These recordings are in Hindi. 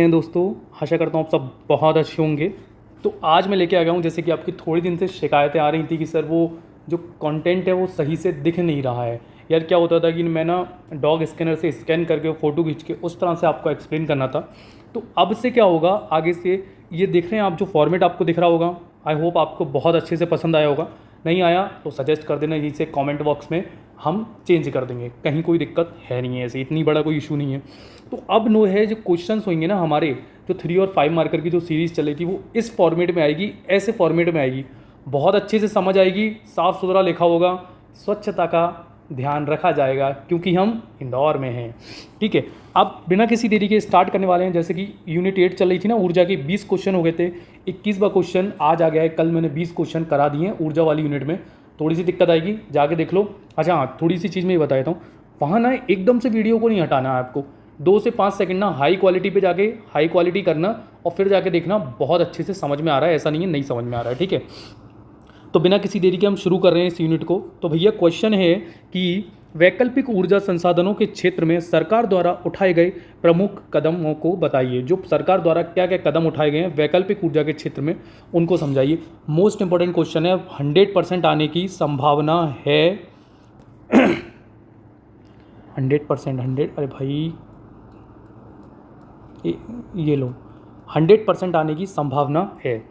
हैं दोस्तों, आशा करता हूँ आप सब बहुत अच्छे होंगे। तो आज मैं लेके आ गया हूँ, जैसे कि आपकी थोड़ी दिन से शिकायतें आ रही थी कि सर वो जो कंटेंट है वो सही से दिख नहीं रहा है। यार क्या होता था कि मैं ना डॉग स्कैनर से स्कैन करके फ़ोटो खींच के उस तरह से आपको एक्सप्लेन करना था। तो अब से क्या होगा आगे से, ये देख रहे हैं आप जो फॉर्मेट आपको दिख रहा होगा, आई होप आपको बहुत अच्छे से पसंद आया होगा। नहीं आया तो सजेस्ट कर देना यहीं से कमेंट बॉक्स में, हम चेंज कर देंगे, कहीं कोई दिक्कत है नहीं है, ऐसे इतनी बड़ा कोई इशू नहीं है। तो अब नो है जो क्वेश्चंस होंगे ना हमारे, जो 3 और 5 मार्कर की जो सीरीज़ चली थी वो इस फॉर्मेट में आएगी, ऐसे फॉर्मेट में आएगी, बहुत अच्छे से समझ आएगी, साफ़ सुथरा लिखा होगा, स्वच्छता का ध्यान रखा जाएगा क्योंकि हम इंदौर में हैं। ठीक है, अब बिना किसी देरी के स्टार्ट करने वाले हैं। जैसे कि यूनिट 8 चल रही थी ना, ऊर्जा के 20 क्वेश्चन हो गए थे, 21वां क्वेश्चन आज आ गया है। कल मैंने 20 क्वेश्चन करा दिए हैं ऊर्जा वाली यूनिट में, थोड़ी सी दिक्कत आएगी, जाके देख लो। अच्छा हाँ, थोड़ी सी चीज़ मैं ये बता देता हूँ, वहाँ ना एकदम से वीडियो को नहीं हटाना है आपको, 2 से 5 सेकंड ना हाई क्वालिटी पे जाके हाई क्वालिटी करना और फिर जाके देखना बहुत अच्छे से समझ में आ रहा है, ऐसा नहीं है नहीं समझ में आ रहा है। ठीक है, तो बिना किसी देरी के हम शुरू कर रहे हैं इस यूनिट को। तो भैया क्वेश्चन है कि वैकल्पिक ऊर्जा संसाधनों के क्षेत्र में सरकार द्वारा उठाए गए प्रमुख कदमों को बताइए। जो सरकार द्वारा क्या क्या कदम उठाए गए हैं वैकल्पिक ऊर्जा के क्षेत्र में, उनको समझाइए। मोस्ट इंपॉर्टेंट क्वेश्चन है, 100% आने की संभावना है। 100%, 100, अरे भाई ये लो, 100% आने की संभावना है।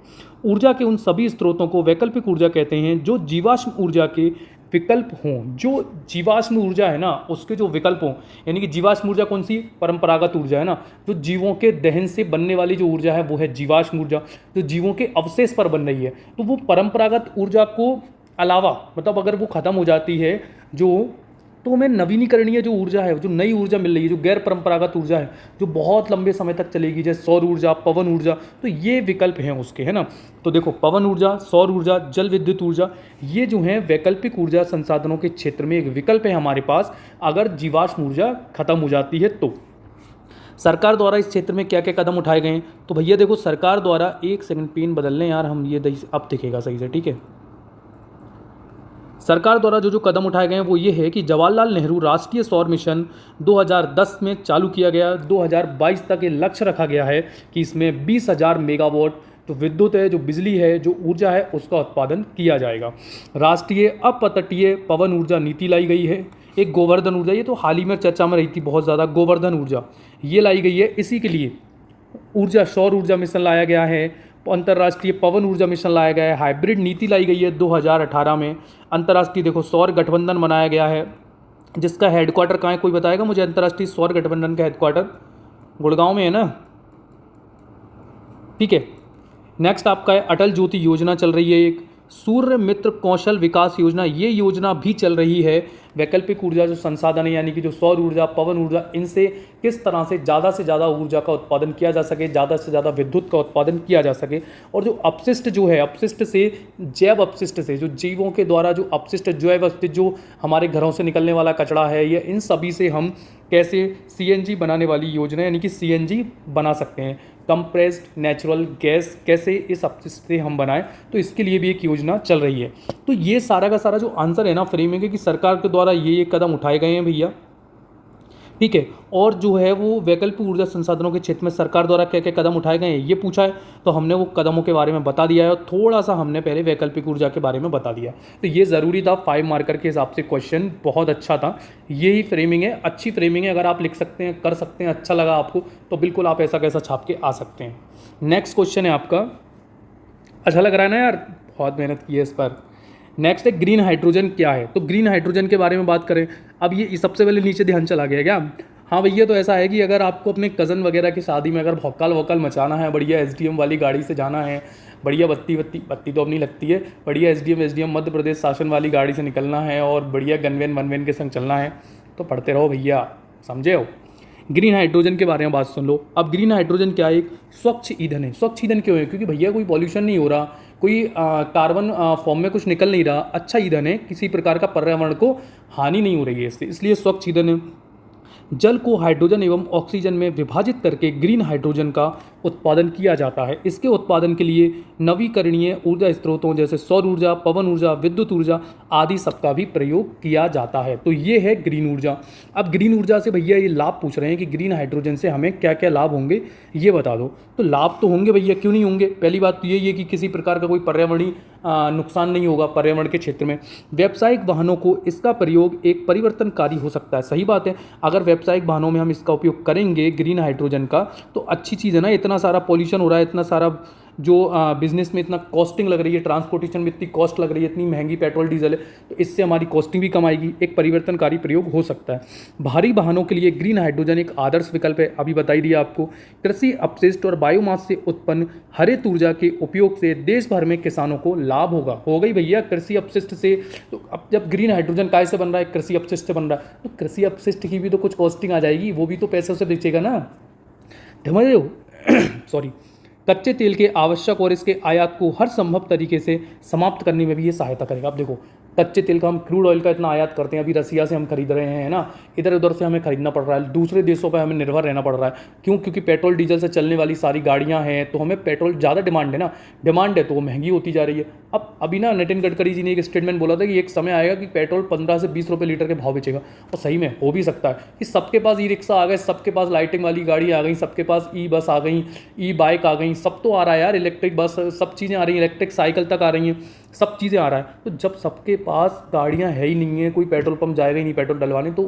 ऊर्जा के उन सभी स्रोतों को वैकल्पिक ऊर्जा कहते हैं जो जीवाश्म ऊर्जा के विकल्प हों। जो जीवाश्म ऊर्जा है ना उसके जो विकल्प हों, यानी कि जीवाश्म ऊर्जा कौन सी, परंपरागत ऊर्जा है ना, जो जीवों के दहन से बनने वाली जो ऊर्जा है वो है जीवाश्म ऊर्जा, जो जीवों के अवशेष पर बन रही है। तो वो परंपरागत ऊर्जा को अलावा, मतलब अगर वो ख़त्म हो जाती है जो, तो हमें नवीनीकरणीय जो ऊर्जा है, जो नई ऊर्जा मिल रही है, जो गैर परंपरागत ऊर्जा है, जो बहुत लंबे समय तक चलेगी, जैसे सौर ऊर्जा, पवन ऊर्जा, तो ये विकल्प हैं उसके, है ना। तो देखो, पवन ऊर्जा, सौर ऊर्जा, जल विद्युत ऊर्जा, ये जो हैं वैकल्पिक ऊर्जा संसाधनों के क्षेत्र में एक विकल्प है हमारे पास अगर जीवाश्म ऊर्जा खत्म हो जाती है तो। सरकार द्वारा इस क्षेत्र में क्या क्या कदम उठाए गए हैं, तो भैया देखो, सरकार द्वारा, एक सेकंड पेन बदल लें यार हम, ये अब दिखेगा सही से, ठीक है। सरकार द्वारा जो जो कदम उठाए गए हैं वो ये है कि जवाहरलाल नेहरू राष्ट्रीय सौर मिशन 2010 में चालू किया गया। 2022 तक ये लक्ष्य रखा गया है कि इसमें 20,000 मेगावाट जो विद्युत है, जो बिजली है, जो ऊर्जा है, उसका उत्पादन किया जाएगा। राष्ट्रीय अपतटीय पवन ऊर्जा नीति लाई गई है। एक गोवर्धन ऊर्जा, ये तो हाल ही में चर्चा में रही थी बहुत ज़्यादा, गोवर्धन ऊर्जा ये लाई गई है। इसी के लिए ऊर्जा, सौर ऊर्जा मिशन लाया गया है, अंतर्राष्ट्रीय पवन ऊर्जा मिशन लाया गया है, हाइब्रिड नीति लाई गई है 2018 में। अंतर्राष्ट्रीय देखो सौर गठबंधन बनाया गया है, जिसका हेडक्वार्टर कहाँ है, कोई बताएगा मुझे? अंतर्राष्ट्रीय सौर गठबंधन का हेडक्वार्टर गुड़गांव में है ना, ठीक है। नेक्स्ट आपका है अटल ज्योति योजना चल रही है, एक सूर्य मित्र कौशल विकास योजना, ये योजना भी चल रही है। वैकल्पिक ऊर्जा जो संसाधन है, यानी कि जो सौर ऊर्जा, पवन ऊर्जा, इनसे किस तरह से ज़्यादा ऊर्जा का उत्पादन किया जा सके, ज़्यादा से ज़्यादा विद्युत का उत्पादन किया जा सके। और जो अपशिष्ट जो है, अपशिष्ट से, जैव अपशिष्ट से, जो जीवों के द्वारा जो अपशिष्ट, जैव अपशिष्ट, जो हमारे घरों से निकलने वाला कचरा है, या इन सभी से हम कैसे सीएनजी बनाने वाली योजना, यानी कि सीएनजी बना सकते हैं, कंप्रेस्ड नेचुरल गैस, कैसे इस अपशिष्ट से हम बनाएं, तो इसके लिए भी एक योजना चल रही है। तो ये सारा का सारा जो आंसर है ना फ्रेमिंग है कि सरकार के द्वारा ये कदम उठाए गए हैं भैया, ठीक है। और जो है वो वैकल्पिक ऊर्जा संसाधनों के क्षेत्र में सरकार द्वारा क्या क्या कदम उठाए गए हैं ये पूछा है, तो हमने वो कदमों के बारे में बता दिया है और थोड़ा सा हमने पहले वैकल्पिक ऊर्जा के बारे में बता दिया। तो ये ज़रूरी था, 5 मार्कर के हिसाब से क्वेश्चन बहुत अच्छा था। यही फ्रेमिंग है, अच्छी फ्रेमिंग है, अगर आप लिख सकते हैं, कर सकते हैं, अच्छा लगा आपको तो बिल्कुल आप ऐसा कैसा छाप के आ सकते हैं। नेक्स्ट क्वेश्चन है आपका, अच्छा लग रहा है ना यार, बहुत मेहनत की है इस पर। नेक्स्ट है ग्रीन हाइड्रोजन क्या है, तो ग्रीन हाइड्रोजन के बारे में बात करें। अब ये सबसे पहले नीचे ध्यान चला गया क्या? हाँ भैया, तो ऐसा है कि अगर आपको अपने कज़न वगैरह की शादी में अगर भौकाल वोकाल मचाना है, बढ़िया एसडीएम वाली गाड़ी से जाना है, बढ़िया बत्ती तो अब नहीं लगती है, बढ़िया एसडीएम मध्य प्रदेश शासन वाली गाड़ी से निकलना है और बढ़िया गनवैन मनवैन के संग चलना है, तो पढ़ते रहो भैया, समझे हो। ग्रीन हाइड्रोजन के बारे में बात सुन लो। अब ग्रीन हाइड्रोजन क्या है? एक स्वच्छ ईंधन है। स्वच्छ ईंधन क्यों है? क्योंकि भैया कोई पॉल्यूशन नहीं हो रहा, कोई कार्बन फॉर्म में कुछ निकल नहीं रहा, अच्छा ईंधन है, किसी प्रकार का पर्यावरण को हानि नहीं हो रही है इससे, इसलिए स्वच्छ ईंधन है। जल को हाइड्रोजन एवं ऑक्सीजन में विभाजित करके ग्रीन हाइड्रोजन का उत्पादन किया जाता है। इसके उत्पादन के लिए नवीकरणीय ऊर्जा स्रोतों जैसे सौर ऊर्जा, पवन ऊर्जा, विद्युत ऊर्जा आदि सबका भी प्रयोग किया जाता है। तो ये है ग्रीन ऊर्जा। अब ग्रीन ऊर्जा से भैया ये लाभ पूछ रहे हैं कि ग्रीन हाइड्रोजन से हमें क्या क्या लाभ होंगे, ये बता दो। तो लाभ तो होंगे भैया, क्यों नहीं होंगे। पहली बात तो यही है कि किसी प्रकार का कोई पर्यावरणीय नुकसान नहीं होगा पर्यावरण के क्षेत्र में। व्यावसायिक वाहनों को इसका प्रयोग एक परिवर्तनकारी हो सकता है। सही बात है, अगर व्यावसायिक वाहनों में हम इसका उपयोग करेंगे ग्रीन हाइड्रोजन का तो अच्छी चीज़ है ना। इतना सारा पॉल्यूशन हो रहा है, इतना सारा जो बिजनेस में इतना कॉस्टिंग लग रही है, ट्रांसपोर्टेशन में इतनी कॉस्ट लग रही है, इतनी महंगी पेट्रोल डीजल है, तो इससे हमारी कॉस्टिंग भी कम आएगी। एक परिवर्तनकारी प्रयोग हो सकता है। भारी वाहनों के लिए ग्रीन हाइड्रोजन एक आदर्श विकल्प है, अभी बताई दिया आपको। कृषि अपशिष्ट और बायोमास से उत्पन्न हरित ऊर्जा के उपयोग से देश भर में किसानों को लाभ होगा। हो गई भैया कृषि अपशिष्ट से। तो अब जब ग्रीन हाइड्रोजन काय से बन रहा है, कृषि अपशिष्ट से बन रहा है, तो कृषि अपशिष्ट की भी तो कुछ कॉस्टिंग आ जाएगी, वो भी तो पैसों से बेचेगा ना, समझ रहे हो। सॉरी। कच्चे तेल के आवश्यक और इसके आयात को हर संभव तरीके से समाप्त करने में भी ये सहायता करेगा। अब देखो कच्चे तेल का, हम क्रूड ऑयल का इतना आयात करते हैं, अभी रसिया से हम खरीद रहे हैं, है ना, इधर उधर से हमें खरीदना पड़ रहा है, दूसरे देशों पर हमें निर्भर रहना पड़ रहा है। क्यों? क्योंकि पेट्रोल डीजल से चलने वाली सारी गाड़ियां हैं, तो हमें पेट्रोल ज़्यादा डिमांड है ना, डिमांड है तो वो महंगी होती जा रही है। अब अभी ना नितिन गडकरी जी ने एक स्टेटमेंट बोला था कि एक समय आएगा कि पेट्रोल 15 से 20 रुपये लीटर के भाव बेचेगा, और सही में हो भी सकता है कि सबके पास ई रिक्शा आ गए, सबके पास लाइटिंग वाली गाड़ी आ गई, सबके पास ई बस आ गई, ई बाइक आ गई, सब तो आ रहा है यार, इलेक्ट्रिक बस, सब चीज़ें आ रही हैं, इलेक्ट्रिक साइकिल तक आ रही हैं, सब चीज़ें आ रहा है। तो जब सबके पास गाड़ियां है ही नहीं है, कोई पेट्रोल पंप जाएगा ही नहीं पेट्रोल डलवाने, तो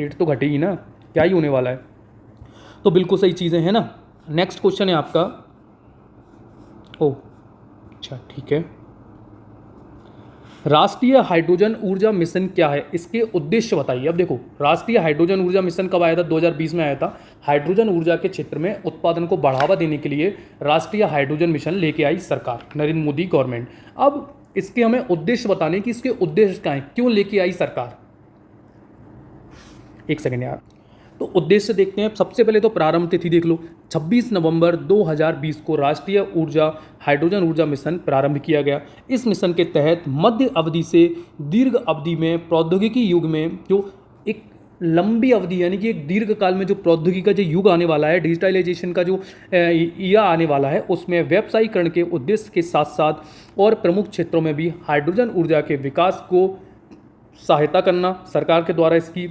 रेट तो घटेगी ना, क्या ही होने वाला है। तो बिल्कुल सही चीज़ें हैं ना। नेक्स्ट क्वेश्चन है आपका, ओह अच्छा ठीक है, राष्ट्रीय हाइड्रोजन ऊर्जा मिशन क्या है, इसके उद्देश्य बताइए। अब देखो राष्ट्रीय हाइड्रोजन ऊर्जा मिशन कब आया था, 2020 में आया था। हाइड्रोजन ऊर्जा के क्षेत्र में उत्पादन को बढ़ावा देने के लिए राष्ट्रीय हाइड्रोजन मिशन लेके आई सरकार, नरेंद्र मोदी गवर्नमेंट। अब इसके हमें उद्देश्य बताने कि इसके उद्देश्य क्या है, क्यों लेके आई सरकार। एक सेकेंड यार, तो उद्देश्य देखते हैं। सबसे पहले तो प्रारंभ तिथि देख लो, 26 नवंबर 2020 को राष्ट्रीय ऊर्जा हाइड्रोजन ऊर्जा मिशन प्रारंभ किया गया। इस मिशन के तहत मध्य अवधि से दीर्घ अवधि में प्रौद्योगिकी युग में जो एक लंबी अवधि यानी कि एक दीर्घ काल में जो प्रौद्योगिकी का जो युग आने वाला है, डिजिटलाइजेशन का जो ईरा आने वाला है, उसमें व्यावसायीकरण के उद्देश्य के साथ साथ और प्रमुख क्षेत्रों में भी हाइड्रोजन ऊर्जा के विकास को सहायता करना, सरकार के द्वारा इसकी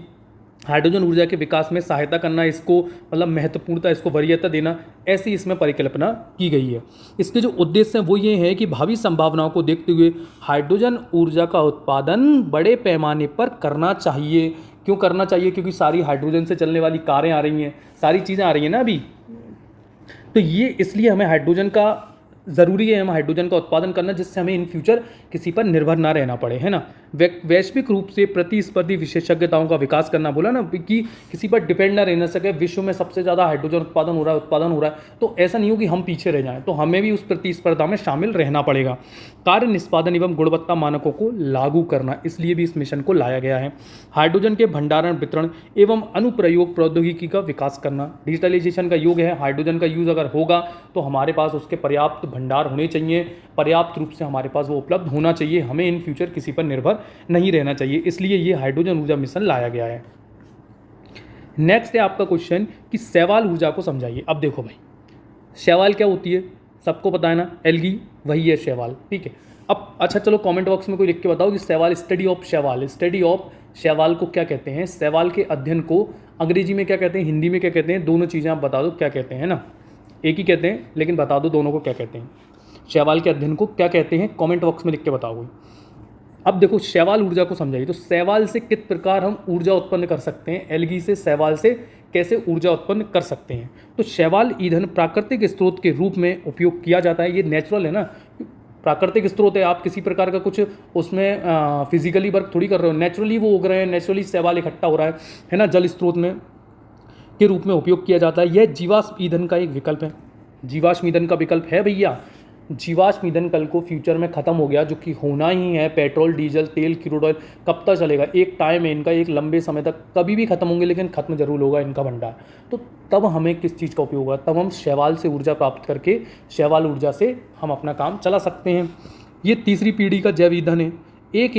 हाइड्रोजन ऊर्जा के विकास में सहायता करना, इसको मतलब महत्वपूर्णता, इसको वरीयता देना, ऐसी इसमें परिकल्पना की गई है। इसके जो उद्देश्य हैं वो ये है कि भावी संभावनाओं को देखते हुए हाइड्रोजन ऊर्जा का उत्पादन बड़े पैमाने पर करना चाहिए। क्यों करना चाहिए? क्योंकि सारी हाइड्रोजन से चलने वाली कारें आ रही हैं, सारी चीज़ें आ रही हैं ना अभी, तो ये इसलिए हमें हाइड्रोजन का ज़रूरी है, हम हाइड्रोजन का उत्पादन करना, जिससे हमें इन फ्यूचर किसी पर निर्भर ना रहना पड़े, है ना। वैश्विक रूप से प्रतिस्पर्धी विशेषज्ञताओं का विकास करना, बोला ना कि किसी पर डिपेंड ना रहना सके। विश्व में सबसे ज़्यादा हाइड्रोजन उत्पादन हो रहा है, तो ऐसा नहीं हो कि हम पीछे रह जाएं, तो हमें भी उस प्रतिस्पर्धा में शामिल रहना पड़ेगा। कार्य निष्पादन एवं गुणवत्ता मानकों को लागू करना, इसलिए भी इस मिशन को लाया गया है। हाइड्रोजन के भंडारण, वितरण एवं अनुप्रयोग प्रौद्योगिकी का विकास करना। डिजिटलाइजेशन का युग है, हाइड्रोजन का यूज़ अगर होगा तो हमारे पास उसके पर्याप्त भंडार होने चाहिए, पर्याप्त रूप से हमारे पास वो उपलब्ध होना चाहिए, हमें इन फ्यूचर किसी पर निर्भर नहीं रहना चाहिए, इसलिए ये हाइड्रोजन ऊर्जा मिशन लाया गया है। नेक्स्ट है आपका क्वेश्चन कि शैवाल ऊर्जा को समझाइए। अब देखो भाई, शैवाल क्या होती है, सबको पता है ना, एल्गी, वही है शैवाल, ठीक है। अब अच्छा चलो कमेंट बॉक्स में कोई लिख के बताओ कि शैवाल, स्टडी ऑफ शैवाल को क्या कहते हैं। शैवाल के अध्ययन को अंग्रेजी में क्या कहते हैं, हिंदी में क्या कहते हैं, दोनों चीज़ें आप बता दो क्या कहते हैं ना, एक ही कहते हैं लेकिन बता दो दोनों को क्या कहते हैं। शैवाल के अध्ययन को क्या कहते हैं, कमेंट बॉक्स में लिख के बताओ। अब देखो शैवाल ऊर्जा को समझाइए, तो शैवाल से किस प्रकार हम ऊर्जा उत्पन्न कर सकते हैं, एल्गी से, शैवाल से कैसे ऊर्जा उत्पन्न कर सकते हैं। तो शैवाल ईंधन प्राकृतिक स्रोत के रूप में उपयोग किया जाता है, ये नेचुरल है ना, प्राकृतिक स्रोत है, आप किसी प्रकार का कुछ उसमें फिजिकली वर्क थोड़ी कर रहे हो, नेचुरली वो उग रहे हैं, नेचुरली शैवाल इकट्ठा हो रहा है ना, जल स्रोत में के रूप में उपयोग किया जाता है। यह जीवाश्म ईंधन का एक विकल्प है, जीवाश्म ईंधन का विकल्प है भैया। जीवाश्म ईंधन कल को फ्यूचर में ख़त्म हो गया, जो कि होना ही है, पेट्रोल, डीजल, तेल, क्रूड ऑयल कब तक चलेगा, एक टाइम है इनका, एक लंबे समय तक कभी भी ख़त्म होंगे, लेकिन ख़त्म जरूर होगा इनका भंडार। तो तब हमें किस चीज़ का उपयोग होगा, तब हम शैवाल से ऊर्जा प्राप्त करके शैवाल ऊर्जा से हम अपना काम चला सकते हैं। ये तीसरी पीढ़ी का जैव ईंधन है, 1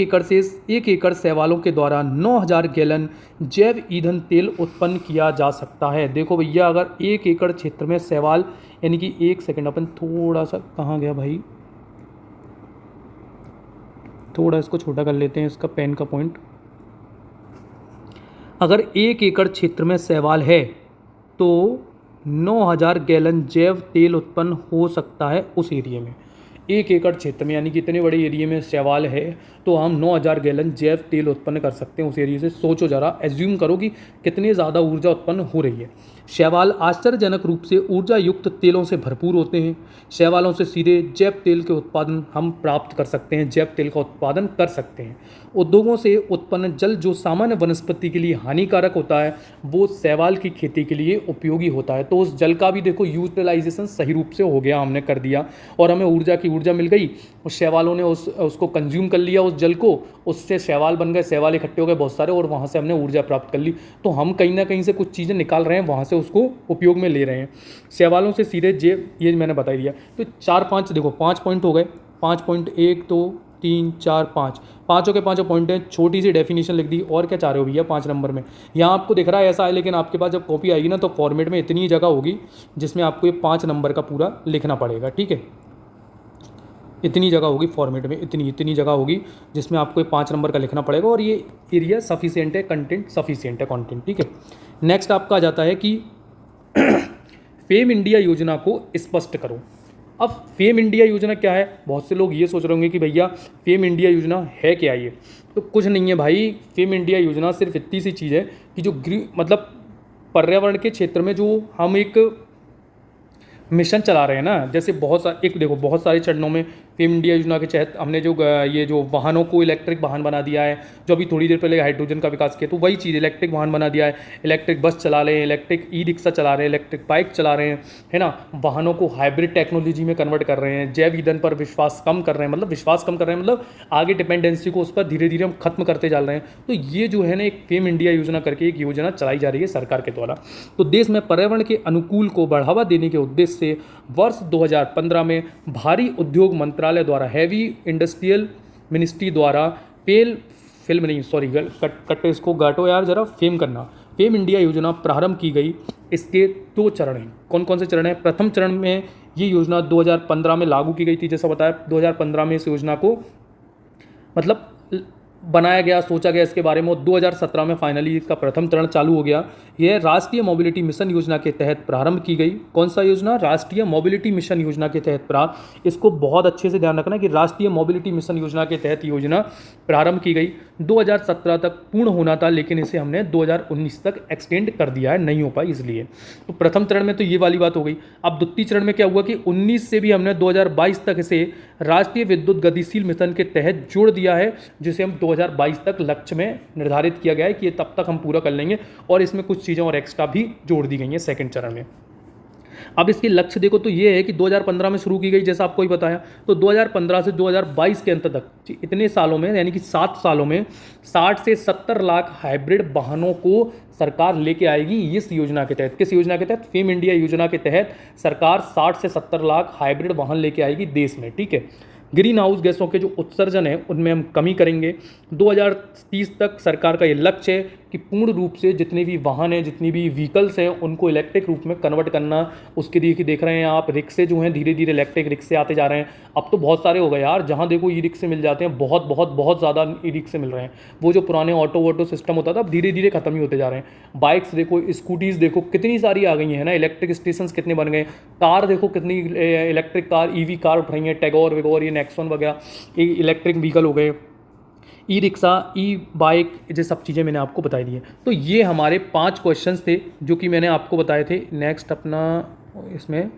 एकड़ शैवालों के द्वारा 9,000 गैलन जैव ईंधन तेल उत्पन्न किया जा सकता है। देखो भैया, अगर 1 एकड़ क्षेत्र में शैवाल, यानी कि 1 सेकंड, अपन थोड़ा सा, कहाँ गया भाई, थोड़ा इसको छोटा कर लेते हैं, इसका पेन का पॉइंट। अगर 1 एकड़ क्षेत्र में शैवाल है तो 9,000 गैलन जैव तेल उत्पन्न हो सकता है उस एरिया में। 1 एकड़ क्षेत्र में, यानी कि इतने बड़े एरिया में शैवाल है तो हम 9,000 गैलन जैव तेल उत्पन्न कर सकते हैं उस एरिया से। सोचो जरा, एज्यूम करो कि कितनी ज़्यादा ऊर्जा उत्पन्न हो रही है। शैवाल आश्चर्यजनक रूप से ऊर्जा युक्त तेलों से भरपूर होते हैं। शैवालों से सीधे जैव तेल के उत्पादन हम प्राप्त कर सकते हैं, जैव तेल का उत्पादन कर सकते हैं। उद्योगों से उत्पन्न जल जो सामान्य वनस्पति के लिए हानिकारक होता है, वो शैवाल की खेती के लिए उपयोगी होता है। तो उस जल का भी देखो यूटिलाइजेशन सही रूप से हो गया, हमने कर दिया, और हमें ऊर्जा मिल गई। उस शैवालों ने उसको कंज्यूम कर लिया, उस जल को, उससे शैवाल बन गए, शैवाल इकट्ठे हो गए बहुत सारे, और वहाँ से हमने ऊर्जा प्राप्त कर ली। तो हम कहीं ना कहीं से कुछ चीज़ें निकाल रहे हैं, वहाँ से उसको उपयोग में ले रहे हैं। शैवालों से सीधे ये मैंने बता दिया। तो 4-5 देखो, 5 पॉइंट हो गए। 5 पॉइंट, 1 2 3 4 5, पाँचों के पाँचों पॉइंट हैं। छोटी सी डेफिनेशन लिख दी। और क्या चाह रहे हो भैया 5 नंबर में? यहाँ आपको दिख रहा है ऐसा है, लेकिन आपके पास जब कॉपी आएगी ना तो फॉर्मेट में इतनी जगह होगी जिसमें आपको ये 5 नंबर का पूरा लिखना पड़ेगा, ठीक है। इतनी जगह होगी फॉर्मेट में, इतनी जगह होगी जिसमें आपको ये 5 नंबर का लिखना पड़ेगा, और ये एरिया सफिशिएंट है, कंटेंट सफिशिएंट है, कंटेंट, ठीक है। नेक्स्ट आपका आ जाता है कि फेम इंडिया योजना को स्पष्ट करो। अब फेम इंडिया योजना क्या है? बहुत से लोग ये सोच रहे होंगे कि भैया फेम इंडिया योजना है क्या ये? तो कुछ नहीं है भाई। फेम इंडिया योजना सिर्फ इतनी सी चीज़ है कि जो मतलब पर्यावरण के क्षेत्र में जो हम एक मिशन चला रहे हैं ना, जैसे बहुत सारे चरणों में फेम इंडिया योजना के तहत हमने जो वाहनों को इलेक्ट्रिक वाहन बना दिया है, जो अभी थोड़ी देर पहले हाइड्रोजन का विकास किया, तो वही चीज़ इलेक्ट्रिक वाहन बना दिया है। इलेक्ट्रिक बस चला रहे हैं, इलेक्ट्रिक ई रिक्शा चला रहे हैं, इलेक्ट्रिक बाइक चला रहे हैं, है ना। वाहनों को हाइब्रिड टेक्नोलॉजी में कन्वर्ट कर रहे हैं, जैव ईंधन पर विश्वास कम कर रहे हैं, मतलब आगे डिपेंडेंसी को उस पर धीरे धीरे हम खत्म करते जा रहे हैं। तो ये जो है ना, एक फेम इंडिया योजना करके एक योजना चलाई जा रही है सरकार के द्वारा। तो देश में पर्यावरण के अनुकूल को बढ़ावा देने के उद्देश्य से वर्ष 2015 में भारी उद्योग मंत्रालय द्वारा, हैवी इंडस्ट्रियल मिनिस्ट्री द्वारा इसको गाटो यार जरा, फेम इंडिया योजना प्रारंभ की गई। इसके 2 चरण हैं। कौन कौन से चरण हैं? प्रथम चरण में ये योजना 2015 में लागू की गई थी, जैसा बताया 2015 में इस योजना को मतलब बनाया गया, सोचा गया इसके बारे में, और 2017 में फाइनली इसका प्रथम चरण चालू हो गया। यह राष्ट्रीय मोबिलिटी मिशन योजना के तहत प्रारंभ की गई। कौन सा योजना? राष्ट्रीय मोबिलिटी मिशन योजना के तहत प्रारंभ। इसको बहुत अच्छे से ध्यान रखना कि राष्ट्रीय मोबिलिटी मिशन योजना के तहत योजना प्रारंभ की गई। 2017 तक पूर्ण होना था, लेकिन इसे हमने 2019 तक एक्सटेंड कर दिया है, नहीं हो पाई इसलिए। तो प्रथम चरण में तो ये वाली बात हो गई। अब द्वितीय चरण में क्या हुआ कि 19 से भी हमने 2022 तक इसे राष्ट्रीय विद्युत गतिशील मिशन के तहत जोड़ दिया है, जिसे हम 2022 तक लक्ष्य में निर्धारित किया गया है कि ये तब तक हम पूरा कर लेंगे, और इसमें कुछ चीज़ें और एक्स्ट्रा भी जोड़ दी गई हैं सेकंड चरण में। अब इसके लक्ष्य देखो तो ये है कि 2015 में शुरू की गई, जैसा आपको ही बताया, तो 2015 से 2022 के अंत तक इतने सालों में, यानी कि 7 सालों में 60 से 70 लाख हाइब्रिड वाहनों को सरकार लेके आएगी इस योजना के तहत। किस योजना के तहत? फेम इंडिया योजना के तहत सरकार 60 से 70 लाख हाइब्रिड वाहन लेके आएगी देश में, ठीक है। ग्रीन हाउस गैसों के जो उत्सर्जन है उनमें हम कमी करेंगे। 2030 तक सरकार का ये लक्ष्य है कि पूर्ण रूप से जितने भी वाहन हैं, जितनी भी व्हीकल्स हैं, उनको इलेक्ट्रिक रूप में कन्वर्ट करना। उसके लिए कि देख रहे हैं आप, रिक्शे जो हैं धीरे धीरे इलेक्ट्रिक रिक्शे आते जा रहे हैं। अब तो बहुत सारे हो गए यार, जहाँ देखो ई रिक्शे मिल जाते हैं, बहुत ज़्यादा ई रिक्शे मिल रहे हैं। वो जो पुराने ऑटो सिस्टम होता था, अब धीरे धीरे खत्म ही होते जा रहे हैं। बाइक्स देखो, स्कूटीज़ देखो, कितनी सारी आ गई हैं ना, इलेक्ट्रिक स्टेशन कितने बन गए। कार देखो, कितनी इलेक्ट्रिक कार, ईवी कार उठ रही हैं, टैगोर वेगोर, ये नेक्सॉन वगैरह इलेक्ट्रिक व्हीकल हो गए, ई रिक्शा, ई बाइक, ये सब चीज़ें मैंने आपको बताई दी है। तो ये हमारे 5 क्वेश्चंस थे जो कि मैंने आपको बताए थे। नेक्स्ट अपना इसमें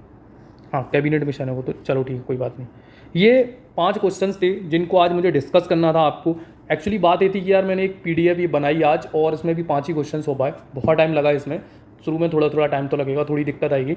कैबिनेट मिशन है वो, तो चलो ठीक है, कोई बात नहीं। ये 5 क्वेश्चंस थे जिनको आज मुझे डिस्कस करना था आपको। एक्चुअली बात ये थी कि यार मैंने एक PDF ये बनाई आज, और इसमें भी 5 ही क्वेश्चन हो पाए। बहुत टाइम लगा इसमें, शुरू में थोड़ा टाइम तो लगेगा, थोड़ी दिक्कत आएगी,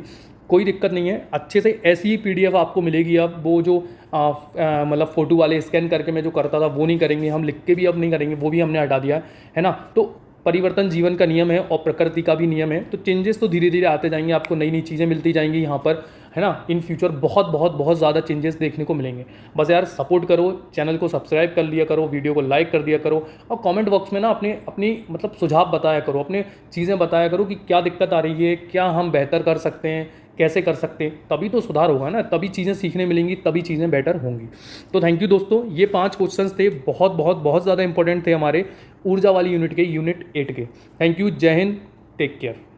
कोई दिक्कत नहीं है। अच्छे से ऐसी ही PDF आपको मिलेगी। अब वो जो मतलब फ़ोटो वाले स्कैन करके मैं जो करता था वो नहीं करेंगे हम, लिख के भी अब नहीं करेंगे, वो भी हमने हटा दिया है ना। तो परिवर्तन जीवन का नियम है और प्रकृति का भी नियम है। तो चेंजेस तो धीरे धीरे आते जाएंगे, आपको नई नई चीज़ें मिलती जाएंगी यहाँ पर, है ना। इन फ्यूचर बहुत बहुत बहुत ज़्यादा चेंजेस देखने को मिलेंगे। बस यार सपोर्ट करो, चैनल को सब्सक्राइब कर लिया करो, वीडियो को लाइक कर दिया करो, और कमेंट बॉक्स में ना अपनी अपनी मतलब सुझाव बताया करो, अपने चीज़ें बताया करो कि क्या दिक्कत आ रही है, क्या हम बेहतर कर सकते हैं, कैसे कर सकते हैं। तभी तो सुधार होगा ना, तभी चीज़ें सीखने मिलेंगी, तभी चीज़ें बेटर होंगी। तो थैंक यू दोस्तों, ये 5 क्वेश्चंस थे, बहुत बहुत बहुत ज़्यादा इंपॉर्टेंट थे हमारे ऊर्जा वाली यूनिट के, यूनिट 8 के। थैंक यू, जय हिंद, टेक केयर।